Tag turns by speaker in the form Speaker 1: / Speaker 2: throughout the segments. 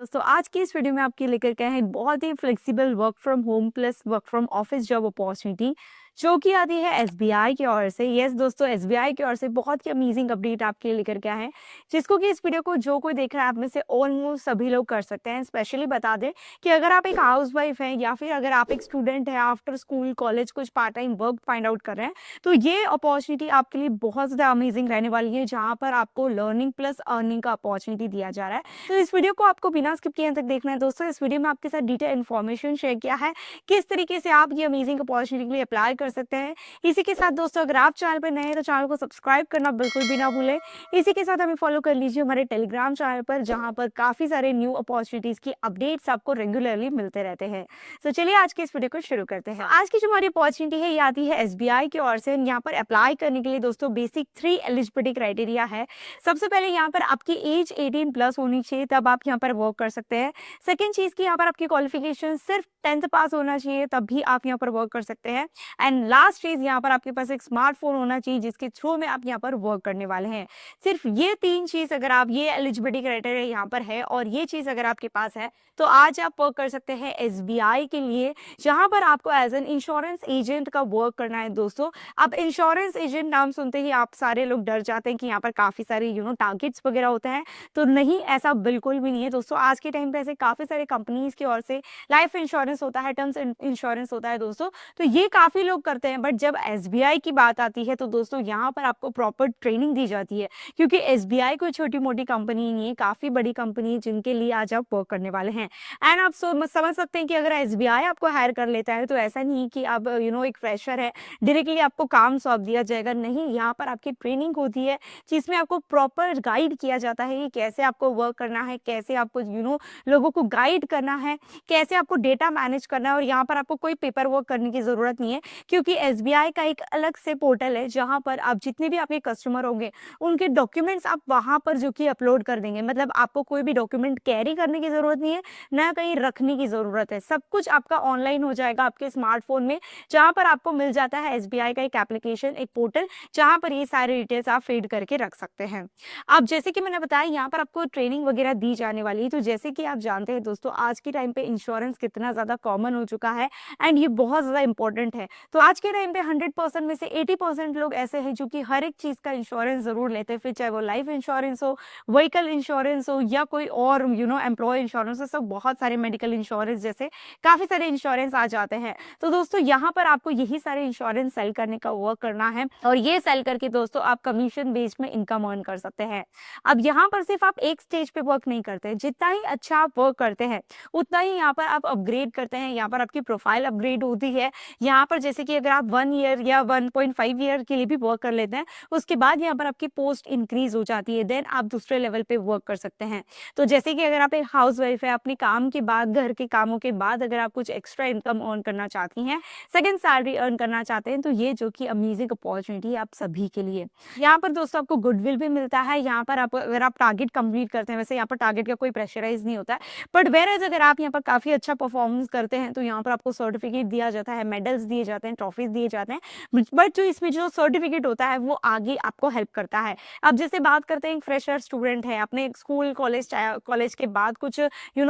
Speaker 1: दोस्तों आज की इस वीडियो में आपके लेकर के आए हैं बहुत ही flexible work from home plus work from office job opportunity जो कि आती है एसबीआई की ओर से। यस दोस्तों, एसबीआई की ओर से बहुत ही अमेजिंग अपडेट आपके लिए लेकर के आए हैं, जिसको कि इस वीडियो को जो कोई देख रहा है आप में से ऑलमोस्ट सभी लोग कर सकते हैं। स्पेशली बता दें कि अगर आप एक हाउस वाइफ हैं या फिर अगर आप एक स्टूडेंट हैं, आफ्टर स्कूल कॉलेज कुछ part time work find out कर रहे हैं, तो ये अपॉर्चुनिटी आपके लिए बहुत ज़्यादा अमेजिंग रहने वाली है, जहाँ पर आपको लर्निंग प्लस अर्निंग का अपॉर्चुनिटी दिया जा रहा है। तो इस वीडियो को आपको बिना स्किप किए अंत तक देखना है दोस्तों। इस वीडियो में आपके साथ डिटेल इन्फॉर्मेशन शेयर किया है, किस तरीके से आप ये अमेजिंग अपॉर्चुनिटी के लिए अप्लाई कर सकते हैं। इसी के साथ दोस्तों अगर आप चैनल पर नए हैं तो चैनल को सब्सक्राइब करना बिल्कुल भी ना भूलें। इसी के साथ हमें फॉलो कर लीजिए हमारे टेलीग्राम चैनल पर, जहां पर काफी सारे न्यू अपॉर्चुनिटीज की अपडेट्स आपको रेगुलरली मिलते रहते हैं। तो चलिए आज के इस वीडियो को शुरू करते हैं। आज की जो हमारी अपॉर्चुनिटी है ये आती है एसबीआई की ओर से। यहाँ पर अप्लाई करने के लिए दोस्तों बेसिक 3 एलिजिबिलिटी क्राइटेरिया है। सबसे पहले यहाँ पर आपकी एज 18 प्लस होनी चाहिए, तब आप यहाँ पर वर्क कर सकते हैं। सेकेंड चीज की यहाँ पर आपकी क्वालिफिकेशन सिर्फ 10th पास होना चाहिए, तब भी आप यहाँ पर वर्क कर सकते हैं। एंड लास्ट चीज यहाँ पर आपके पास एक स्मार्टफोन होना चाहिए, जिसके थ्रू में आप यहाँ पर वर्क करने वाले हैं। सिर्फ ये 3 चीज अगर आप, ये एलिजिबिलिटी क्राइटेरिया यहाँ पर है और ये चीज अगर आपके पास है, तो आज आप वर्क कर सकते हैं एसबीआई के लिए, जहां पर आपको एज एन इंश्योरेंस एजेंट का वर्क करना है दोस्तों। अब इंश्योरेंस एजेंट नाम सुनते ही आप सारे लोग डर जाते हैं कि यहाँ पर काफी सारे टारगेट्स वगैरह होते हैं, तो नहीं, ऐसा बिल्कुल भी नहीं है दोस्तों। आज के टाइम पे ऐसे काफी सारे कंपनीज की ओर से लाइफ इंश्योरेंस होता है, टर्म्स इंश्योरेंस होता है दोस्तों, तो ये काफी लोग करते हैं। बट जब एसबीआई की बात आती है तो दोस्तों यहाँ पर आपको प्रॉपर ट्रेनिंग दी जाती है, क्योंकि एसबीआई कोई छोटी मोटी कंपनी नहीं है, काफी बड़ी कंपनी है जिनके लिए आज आप वर्क करने वाले हैं। एंड आप समझ सकते हैं कि अगर एसबीआई आपको हायर कर लेता है तो ऐसा नहीं कि आप एक फ्रेशर है, डायरेक्टली आपको काम सौंप दिया जाएगा। नहीं, यहाँ पर आपकी ट्रेनिंग होती है, जिसमें आपको प्रॉपर गाइड किया जाता है कि कैसे आपको वर्क करना है, कैसे आपको लोगों को गाइड करना है, कैसे आपको डेटा मैनेज करना है। और यहाँ पर आपको कोई पेपर वर्क करने की जरूरत नहीं है, क्योंकि एसबीआई का एक अलग से पोर्टल है, जहां पर आप जितने भी आपके कस्टमर होंगे उनके डॉक्यूमेंट्स आप वहां पर जो कि अपलोड कर देंगे। मतलब आपको कोई भी डॉक्यूमेंट कैरी करने की जरूरत नहीं है, ना कहीं रखने की जरूरत है। सब कुछ आपका ऑनलाइन हो जाएगा आपके स्मार्टफोन में, जहां पर आपको मिल जाता है एसबीआई का एक एप्लीकेशन, एक पोर्टल, जहां पर ये सारे डिटेल्स आप फीड करके रख सकते हैं। अब जैसे कि मैंने बताया, यहाँ पर आपको ट्रेनिंग वगैरह दी जाने वाली है। तो जैसे कि आप जानते हैं दोस्तों, आज के टाइम पे इंश्योरेंस कितना ज्यादा कॉमन हो चुका है एंड ये बहुत ज्यादा इंपॉर्टेंट है। तो आज के टाइम पे 100% में से 80% लोग ऐसे हैं जो कि हर एक चीज का इंश्योरेंस जरूर लेते हैं, फिर चाहे वो लाइफ इंश्योरेंस हो, व्हीकल इंश्योरेंस हो, या कोई और एम्प्लॉय इंश्योरेंस हो, सब बहुत सारे मेडिकल इंश्योरेंस जैसे काफी सारे इंश्योरेंस आ जाते हैं। तो दोस्तों यहाँ पर आपको यही सारे इंश्योरेंस सेल करने का वर्क करना है, और ये सेल करके दोस्तों आप कमीशन बेस्ड में इनकम अर्न कर सकते हैं। अब यहाँ पर सिर्फ आप एक स्टेज पे वर्क नहीं करते, जितना ही अच्छा आप वर्क करते हैं उतना ही यहाँ पर आप अपग्रेड करते हैं, यहाँ पर आपकी प्रोफाइल अपग्रेड होती है। यहाँ पर जैसे कि अगर आप 1 ईयर या 1.5 ईयर के लिए भी वर्क कर लेते हैं, उसके बाद यहाँ पर आपकी पोस्ट इंक्रीज हो जाती है, देन आप दूसरे लेवल पे वर्क कर सकते हैं। तो जैसे कि अगर आप एक हाउस वाइफ है, अपने काम के बाद, घर के कामों के बाद अगर आप कुछ एक्स्ट्रा इनकम अर्न करना चाहती हैं, सेकंड सैलरी अर्न करना चाहते हैं, तो ये जो कि अमेजिंग अपॉर्चुनिटी है आप सभी के लिए। यहाँ पर दोस्तों आपको गुडविल भी मिलता है। यहाँ पर आप अगर आप टारगेट कंप्लीट करते हैं, वैसे यहाँ पर टारगेट का कोई प्रेशराइज नहीं होता है, बट वेयर अगर आप यहाँ पर काफी अच्छा परफॉर्मेंस करते हैं तो यहाँ पर आपको सर्टिफिकेट दिया जाता है, मेडल्स दिए जाते हैं, ट्रॉफीज दिए जाते हैं। बट जो इसमें जो सर्टिफिकेट होता है वो आगे आपको हेल्प करता है। अब जैसे बात करते हैं, एक फ्रेशर स्टूडेंट है, अपने स्कूल कॉलेज के बाद कुछ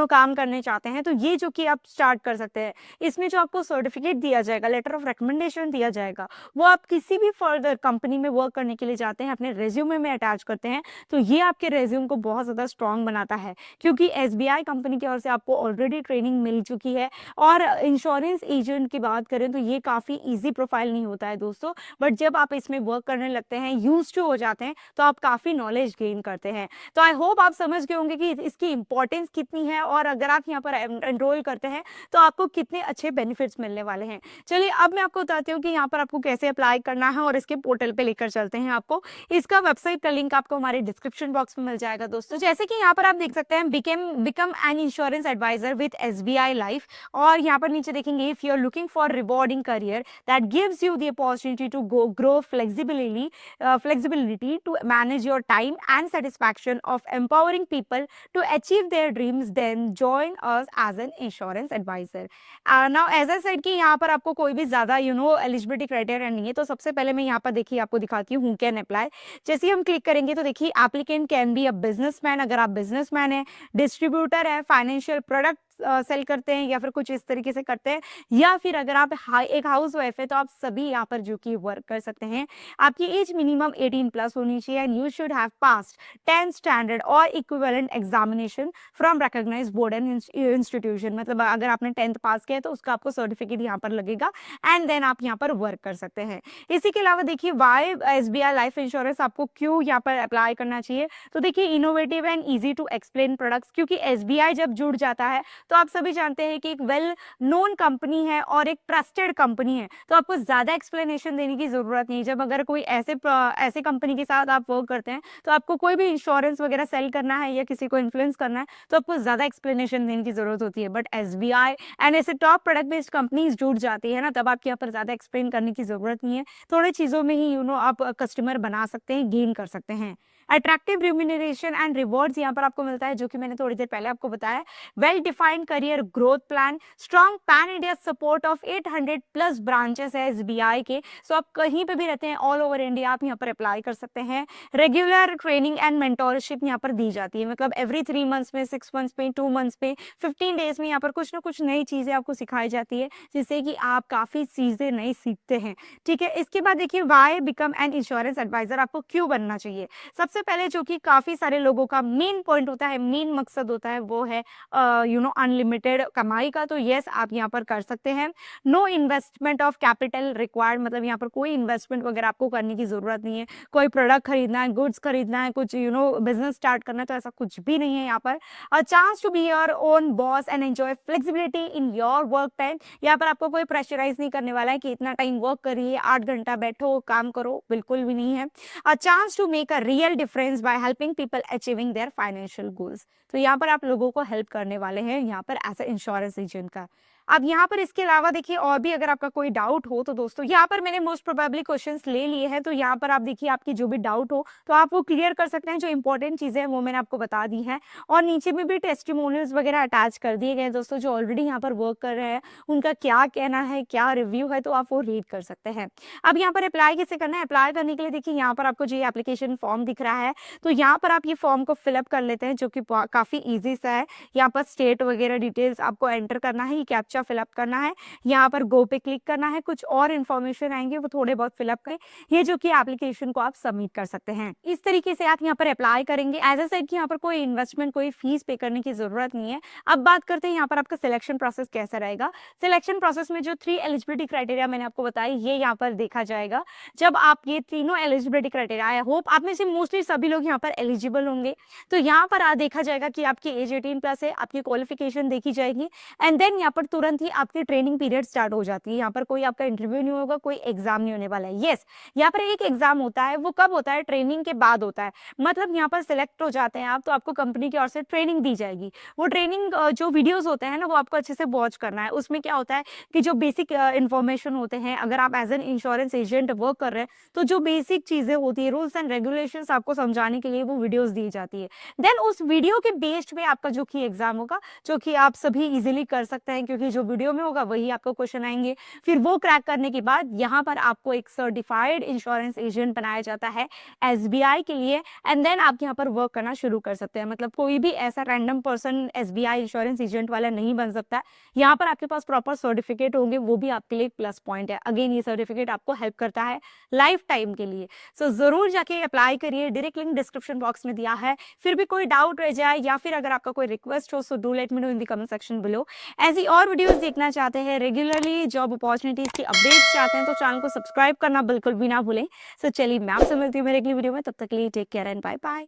Speaker 1: काम करने चाहते हैं, तो ये जो कि आप स्टार्ट कर सकते हैं। इसमें जो आपको सर्टिफिकेट दिया जाएगा, लेटर ऑफ रिकमेंडेशन दिया जाएगा, वो आप किसी भी फर्दर कंपनी में वर्क करने के लिए जाते हैं, अपने रेज्यूमे में अटैच करते हैं, तो ये आपके रेज्यूम को बहुत ज्यादा स्ट्रांग बनाता है, क्योंकि एसबीआई कंपनी की ओर से आपको ऑलरेडी ट्रेनिंग मिल चुकी है। और इंश्योरेंस एजेंट की बात करें तो ये काफी इजी प्रोफाइल नहीं होता है दोस्तों, बट जब आप इसमें वर्क करने लगते हैं, यूज टू हो जाते हैं, तो आप काफी नॉलेज गेन करते हैं। तो आई होप आप समझ गए होंगे कि इसकी इंपॉर्टेंस कितनी है, और अगर आप यहाँ पर एनरोल करते हैं तो आपको कितने अच्छे बेनिफिट्स मिलने वाले हैं। चलिए अब मैं आपको बताती हूँ कि यहाँ पर आपको कैसे अप्लाई करना है, और इसके पोर्टल पे लेकर चलते हैं आपको। इसका वेबसाइट का लिंक आपको हमारे डिस्क्रिप्शन बॉक्स में मिल जाएगा दोस्तों। जैसे कि यहाँ पर आप देख सकते हैं, become an insurance advisor with SBI life. और यहाँ पर नीचे देखेंगे if you are looking for rewarding career that gives you the opportunity to grow flexibility to manage your time and satisfaction of empowering people to achieve their dreams, then join us as an insurance advisor. Now as I said कि यहाँ पर आपको कोई भी ज़्यादा eligibility criteria नहीं है, तो सबसे पहले मैं यहाँ पर देखिए आपको दिखाती हूँ कैन अप्लाई। जैसे ही हम क्लिक करेंगे तो देखिए applicant can be a businessman, अगर आप बिजनेसमैन है, डिस्ट्रीब्यूटर है, फाइनेंशियल प्रोडक्ट सेल करते हैं या फिर कुछ इस तरीके से करते हैं, या फिर अगर आप एक हाउस वाइफ है तो आप सभी यहाँ पर जो कि वर्क कर सकते हैं। आपकी एज मिनिमम 18 प्लस होनी चाहिए and you should have passed 10th standard और equivalent examination from recognised board and institution. मतलब अगर आपने 10th पास किया है तो उसका आपको सर्टिफिकेट यहाँ पर लगेगा एंड देन आप यहाँ पर वर्क कर सकते हैं। इसी के अलावा देखिए वाई SBI लाइफ इंश्योरेंस आपको क्यों यहाँ पर अप्लाई करना चाहिए, तो देखिए innovative and easy to explain products, क्योंकि SBI जब जुड़ जाता है तो आप सभी जानते हैं कि एक वेल नोन कंपनी है और एक ट्रस्टेड कंपनी है, तो आपको ज़्यादा एक्सप्लेनेशन देने की ज़रूरत नहीं। जब अगर कोई ऐसे कंपनी के साथ आप वर्क करते हैं तो आपको कोई भी इंश्योरेंस वगैरह सेल करना है या किसी को इन्फ्लुएंस करना है तो आपको ज़्यादा एक्सप्लेनेशन देने की ज़रूरत होती है। बट SBI एंड ऐसे टॉप प्रोडक्ट बेस्ड कंपनीज जुड़ जाती है ना, तब आपके यहाँ पर ज़्यादा एक्सप्लेन करने की ज़रूरत नहीं है। थोड़े चीज़ों में ही आप कस्टमर बना सकते हैं, गेन कर सकते हैं। अट्रैक्टिव रिम्यूनरेशन एंड रिवॉर्ड्स यहाँ पर आपको मिलता है, जो कि मैंने थोड़ी देर पहले आपको बताया। Well defined career growth plan, strong pan India support of 800 plus branches है SBI के, सो आप कहीं पे भी रहते हैं ऑल ओवर इंडिया आप यहाँ पर अप्लाई कर सकते हैं। रेगुलर ट्रेनिंग एंड मेंटोरशिप यहाँ पर दी जाती है, मतलब एवरी 3 मंथ्स में, 6 मंथ्स में, 2 मंथ्स में, 15 डेज में यहाँ पर कुछ ना कुछ नई चीज़ें आपको सिखाई जाती है, जिससे कि आप काफ़ी चीज़ें नई सीखते हैं। ठीक है, इसके बाद देखिए why become an insurance advisor, आपको क्यों बनना चाहिए। सबसे पहले जो कि काफ़ी सारे लोगों का मेन पॉइंट होता है, मेन मकसद होता है, वो है अनलिमिटेड कमाई का। तो येस आप यहाँ पर कर सकते हैं। No investment of capital required, मतलब यहाँ पर कोई इन्वेस्टमेंट वगैरह आपको करने की ज़रूरत नहीं है। कोई प्रोडक्ट खरीदना है, गुड्स खरीदना है, कुछ बिजनेस स्टार्ट करना है, तो ऐसा कुछ भी नहीं है यहाँ पर। A chance to be your own boss and enjoy flexibility in your work time, यहाँ पर आपको कोई प्रेशराइज नहीं करने वाला है कि इतना टाइम वर्क करिए, 8 घंटा बैठो काम करो, बिल्कुल भी नहीं है। A chance to make a real difference by helping people achieving their financial goals, तो यहाँ पर आप लोगों को हेल्प करने वाले हैं यहाँ पर एज ए इंश्योरेंस एजेंट का। अब यहाँ पर इसके अलावा देखिए और भी अगर आपका कोई डाउट हो तो दोस्तों यहाँ पर मैंने मोस्ट प्रोबेबली क्वेश्चंस ले लिए हैं, तो यहाँ पर आप देखिए आपकी जो भी डाउट हो तो आप वो क्लियर कर सकते हैं। जो इंपॉर्टेंट चीज़ें हैं वो मैंने आपको बता दी है, और नीचे में भी टेस्टिमोनियल्स वगैरह अटैच कर दिए गए दोस्तों, जो ऑलरेडी यहाँ पर वर्क कर रहे हैं उनका क्या कहना है, क्या रिव्यू है, तो आप वो रीड कर सकते हैं। अब यहाँ पर अप्लाई कैसे करना है, अप्लाई करने के लिए देखिए यहाँ पर आपको जो ये एप्लीकेशन फॉर्म दिख रहा है, तो यहाँ पर आप ये फॉर्म को फिलअप कर लेते हैं, जो कि काफ़ी ईजी सा है। यहाँ पर स्टेट वगैरह डिटेल्स आपको एंटर करना है, ये कैप्चा फिलअप करना है, यहाँ पर गो पे क्लिक करना है, कुछ और इन्फॉर्मेशन आएंगे वो थोड़े बहुत फिलअप करें, ये जो कि एप्लीकेशन को आप सबमिट कर सकते हैं। इस तरीके से आप यहाँ पर अप्लाई करेंगे। एज ए सेड कि यहाँ पर कोई इन्वेस्टमेंट, कोई फीस पे करने की जरूरत नहीं है। अब बात करते हैं यहाँ पर आपका सिलेक्शन प्रोसेस कैसा रहेगा। सिलेक्शन प्रोसेस में जो 3 एलिजिबिलिटी क्राइटेरिया मैंने आपको बताया, ये यहाँ पर देखा जाएगा। जब आप ये तीनों एलिजिबिलिटी क्राइटेरिया, आई होप आप में से मोस्टली सभी लोग यहाँ पर एलिजिबल होंगे, तो यहाँ पर देखा जाएगा कि आपकी एज 18 प्लस है, आपकी क्वालिफिकेशन देखी जाएगी, एंड देन यहाँ पर तुरंत ही आपकी ट्रेनिंग पीरियड स्टार्ट हो जाती है। यहाँ पर कोई आपका इंटरव्यू नहीं होगा, कोई एग्जाम नहीं होने वाला है। यस, यहाँ पर एक एग्जाम होता है, वो कब होता है, ट्रेनिंग के बाद होता है। मतलब यहाँ पर सिलेक्ट हो जाते हैं आप, तो आपको कंपनी की ओर से ट्रेनिंग दी जाएगी। वो ट्रेनिंग जो वीडियोस होते हैं ना, वो आपको अच्छे से वॉच करना है। उसमें क्या होता है कि जो बेसिक इन्फॉर्मेशन होते हैं, अगर आप as an insurance agent work कर रहे हैं तो जो बेसिक चीजें होती है, रूल्स एंड रेगुलेशंस आपको समझाने के लिए वो वीडियोस दी जाती है। देन उस वीडियो के बेस्ड पे आपका जो कि एग्जाम होगा, जो कि आप सभी इजीली कर सकते हैं, क्योंकि जो वीडियो में होगा वही आपको क्वेश्चन आएंगे। फिर वो क्रैक करने के बाद यहाँ पर आपको एक सर्टिफाइड इंश्योरेंस एजेंट बनाया जाता है SBI के लिए, एंड देन आप यहाँ पर वर्क करना शुरू कर सकते हैं। मतलब कोई भी ऐसा random person SBI insurance agent वाला नहीं बन सकता। यहाँ पर आपके पास प्रॉपर सर्टिफिकेट होंगे, वो भी आपके लिए प्लस पॉइंट है। अगेन ये सर्टिफिकेट आपको हेल्प करता है लाइफ टाइम के लिए। सो जरूर जाके अप्लाई करिए, डायरेक्ट लिंक डिस्क्रिप्शन बॉक्स में दिया है। फिर भी कोई डाउट रह जाए या फिर अगर आपका कोई रिक्वेस्ट हो, so do let me know in the comment section below. ऐसी और वीडियोस देखना चाहते हैं, रेगुलरली जॉब अपॉर्चुनिटीज की अपडेट्स चाहते हैं, तो चैनल को सब्सक्राइब करना बिल्कुल भी ना भूलें। सो चलिए मैं आपसे मिलती हूँ मेरे अगली वीडियो में, तब तक के लिए take care and bye bye.